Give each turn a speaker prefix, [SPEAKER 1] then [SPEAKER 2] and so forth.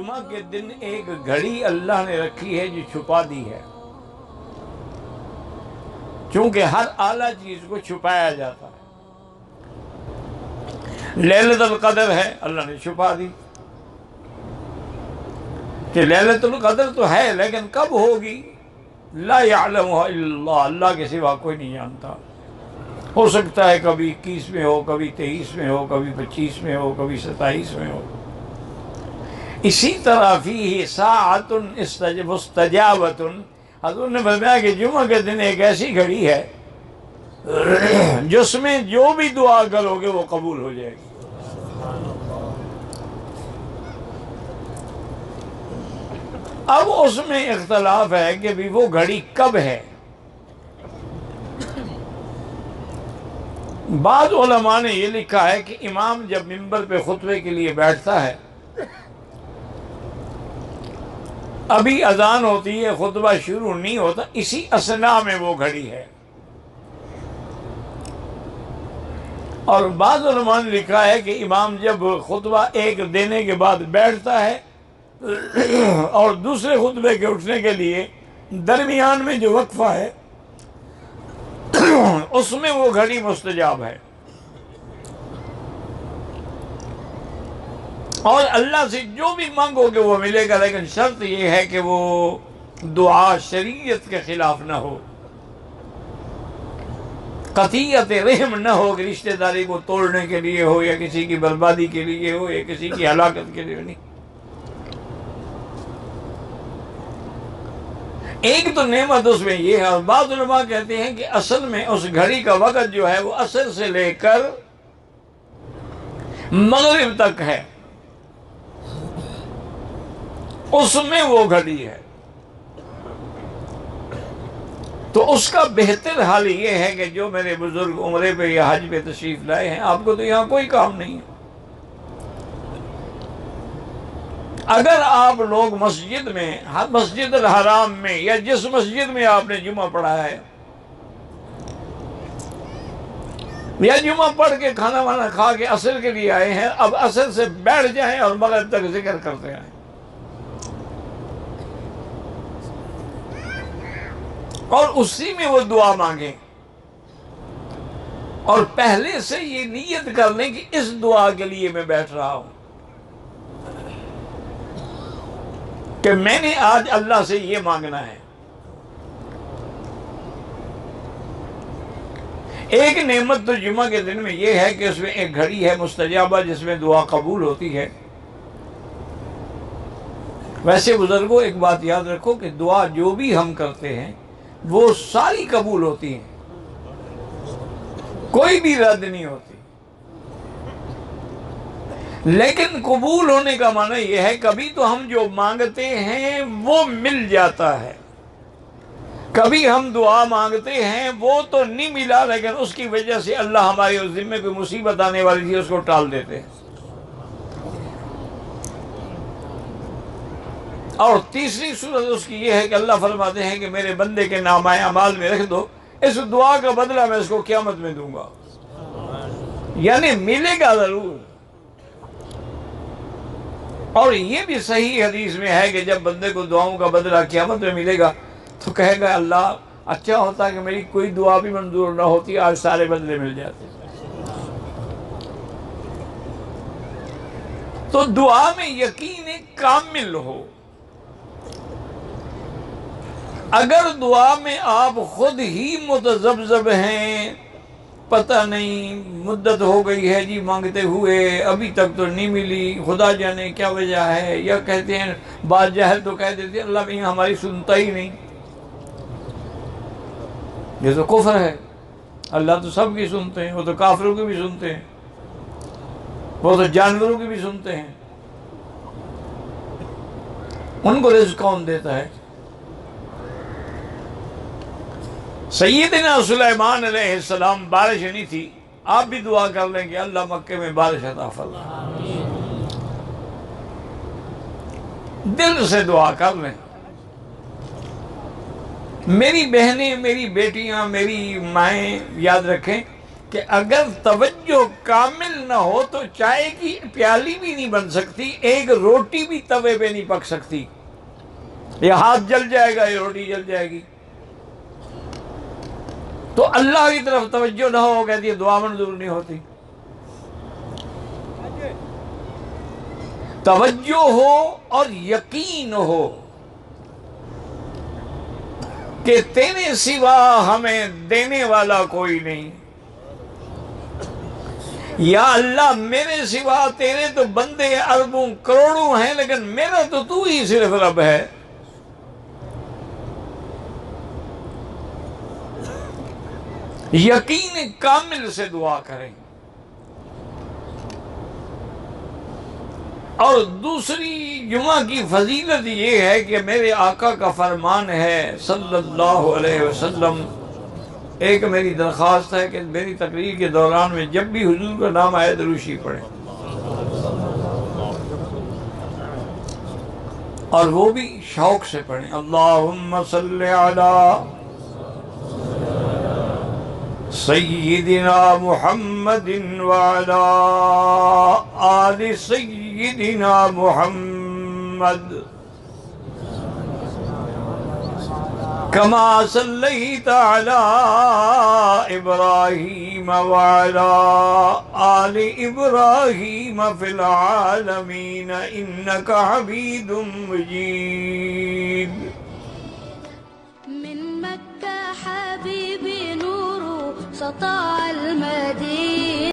[SPEAKER 1] جمعہ کے دن ایک گھڑی اللہ نے رکھی ہے جو چھپا دی ہے، چونکہ ہر اعلیٰ چیز کو چھپایا جاتا ہے۔ لیلۃ القدر ہے، اللہ نے چھپا دی کہ لیلۃ القدر تو ہے لیکن کب ہوگی؟ لا یعلمها الا اللہ، اللہ کے سوا کوئی نہیں جانتا۔ ہو سکتا ہے کبھی 21 میں ہو، کبھی 23 میں ہو، کبھی 25 میں ہو، کبھی 27 میں ہو۔ اسی طرح فیہ ساعۃ مستجابۃ، حضور نے فرمایا کہ جمعہ کے دن ایک ایسی گھڑی ہے جس میں جو بھی دعا کرو گے وہ قبول ہو جائے گی۔ اب اس میں اختلاف ہے کہ بھی وہ گھڑی کب ہے۔ بعض علماء نے یہ لکھا ہے کہ امام جب منبر پہ خطبے کے لیے بیٹھتا ہے، ابھی اذان ہوتی ہے، خطبہ شروع نہیں ہوتا، اسی اثناء میں وہ گھڑی ہے۔ اور بعض علماء نے لکھا ہے کہ امام جب خطبہ ایک دینے کے بعد بیٹھتا ہے اور دوسرے خطبے کے اٹھنے کے لیے درمیان میں جو وقفہ ہے اس میں وہ گھڑی مستجاب ہے، اور اللہ سے جو بھی مانگو گے وہ ملے گا، لیکن شرط یہ ہے کہ وہ دعا شریعت کے خلاف نہ ہو، قطیعت رحم نہ ہو کہ رشتہ داری کو توڑنے کے لیے ہو، یا کسی کی بربادی کے لیے ہو، یا کسی کی ہلاکت کے لیے نہیں۔ ایک تو نعمت اس میں یہ ہے، اور بعض علماء کہتے ہیں کہ اصل میں اس گھڑی کا وقت جو ہے وہ عصر سے لے کر مغرب تک ہے، اس میں وہ گھڑی ہے۔ تو اس کا بہتر حال یہ ہے کہ جو میرے بزرگ عمرے پہ یا حج پہ تشریف لائے ہیں، آپ کو تو یہاں کوئی کام نہیں ہے، اگر آپ لوگ مسجد میں، مسجد الحرام میں، یا جس مسجد میں آپ نے جمعہ پڑھا ہے، یا جمعہ پڑھ کے کھانا وانا کھا کے عصر کے لیے آئے ہیں، اب عصر سے بیٹھ جائیں اور مغرب تک ذکر کرتے آئیں، اور اسی میں وہ دعا مانگیں، اور پہلے سے یہ نیت کر لیں کہ اس دعا کے لیے میں بیٹھ رہا ہوں، کہ میں نے آج اللہ سے یہ مانگنا ہے۔ ایک نعمت تو جمعہ کے دن میں یہ ہے کہ اس میں ایک گھڑی ہے مستجابہ جس میں دعا قبول ہوتی ہے۔ ویسے بزرگوں ein بات یاد رکھو کہ دعا جو بھی ہم کرتے ہیں وہ ساری قبول ہوتی ہیں، کوئی بھی رد نہیں ہوتی، لیکن قبول ہونے کا معنی یہ ہے کبھی تو ہم جو مانگتے ہیں وہ مل جاتا ہے، کبھی ہم دعا مانگتے ہیں وہ تو نہیں ملا، لیکن اس کی وجہ سے اللہ ہمارے اس ذمے کوئی مصیبت آنے والی تھی اس کو ٹال دیتے ہیں۔ اور تیسری صورت اس کی یہ ہے کہ اللہ فرماتے ہیں کہ میرے بندے کے نامہ اعمال میں رکھ دو، اس دعا کا بدلہ میں اس کو قیامت میں دوں گا، یعنی ملے گا ضرور۔ اور یہ بھی صحیح حدیث میں ہے کہ جب بندے کو دعاؤں کا بدلہ قیامت میں ملے گا تو کہے گا اللہ اچھا ہوتا کہ میری کوئی دعا بھی منظور نہ ہوتی، آج سارے بدلے مل جاتے۔ تو دعا میں یقین کامل ہو۔ اگر دعا میں آپ خود ہی متذبذب ہیں، پتہ نہیں مدت ہو گئی ہے جی مانگتے ہوئے ابھی تک تو نہیں ملی، خدا جانے کیا وجہ ہے، یا کہتے ہیں بعض جاہل تو کہہ دیتے ہیں اللہ بھی ہماری سنتا ہی نہیں، یہ تو کفر ہے، اللہ تو سب کی سنتے ہیں، وہ تو کافروں کی بھی سنتے ہیں، وہ تو جانوروں کی بھی سنتے ہیں، ان کو رزق کون دیتا ہے؟ سیدنا سلیمان علیہ السلام، بارش نہیں تھی، آپ بھی دعا کر لیں کہ اللہ مکے میں بارش عطا فرما، دل سے دعا کر لیں۔ میری بہنیں، میری بیٹیاں، میری مائیں یاد رکھیں کہ اگر توجہ کامل نہ ہو تو چائے کی پیالی بھی نہیں بن سکتی، ایک روٹی بھی توے پہ نہیں پک سکتی، یہ ہاتھ جل جائے گا، یہ روٹی جل جائے گی۔ تو اللہ کی طرف توجہ نہ ہو، کہتی ہے دعا منظور نہیں ہوتی۔ توجہ ہو اور یقین ہو کہ تیرے سوا ہمیں دینے والا کوئی نہیں، یا اللہ میرے سوا تیرے تو بندے اربوں کروڑوں ہیں، لیکن میرا تو ہی صرف رب ہے۔ یقین کامل سے دعا کریں۔ اور دوسری جمعہ کی فضیلت یہ ہے کہ میرے آقا کا فرمان ہے صلی اللہ علیہ وسلم، ایک میری درخواست ہے کہ میری تقریر کے دوران میں جب بھی حضور کا نام آئے دروشی پڑھیں، اور وہ بھی شوق سے پڑھیں۔ اللہم صلی علی سیدنا محمد وعلی آل سیدنا محمد کما صلیت علی ابراہیم وعلی آل ابراہیم فی العالمین انک حمید مجید۔
[SPEAKER 2] من مكة حبيبي نور سطع المدينة